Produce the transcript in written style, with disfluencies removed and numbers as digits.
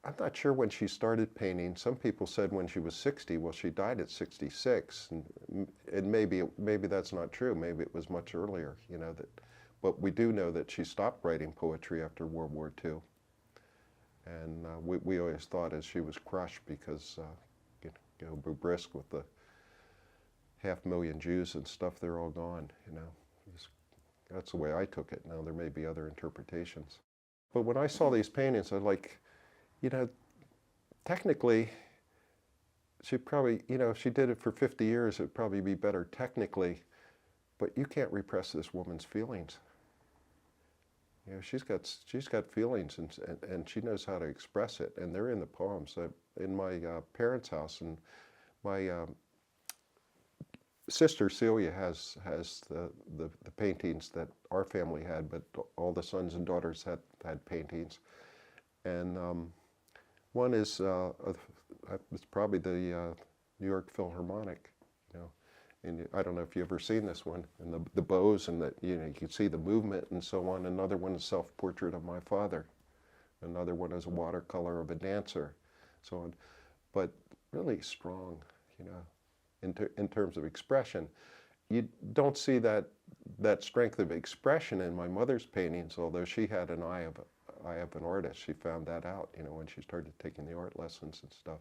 I'm not sure when she started painting. Some people said when she was 60. Well, she died at 66, and maybe that's not true. Maybe it was much earlier, you know, that, but we do know that she stopped writing poetry after World War II. And we always thought as she was crushed because, you know, Brisk with the 500,000 Jews and stuff, they're all gone, you know. That's the way I took it. Now, there may be other interpretations. But when I saw these paintings, I was like, you know, technically, she probably, you know, if she did it for 50 years, it'd probably be better technically, but you can't repress this woman's feelings. You know, she's got feelings, and she knows how to express it, and they're in the poems. In my parents' house, and my sister Celia has the paintings that our family had, but all the sons and daughters had paintings, and one is it's probably the New York Philharmonic, you know. And I don't know if you've ever seen this one, and the bows, and that, you know, you can see the movement and so on. Another one is self-portrait of my father. Another one is a watercolor of a dancer, so on. But really strong, you know, in terms of expression. You don't see that strength of expression in my mother's paintings, although she had an eye of an artist. She found that out, you know, when she started taking the art lessons and stuff.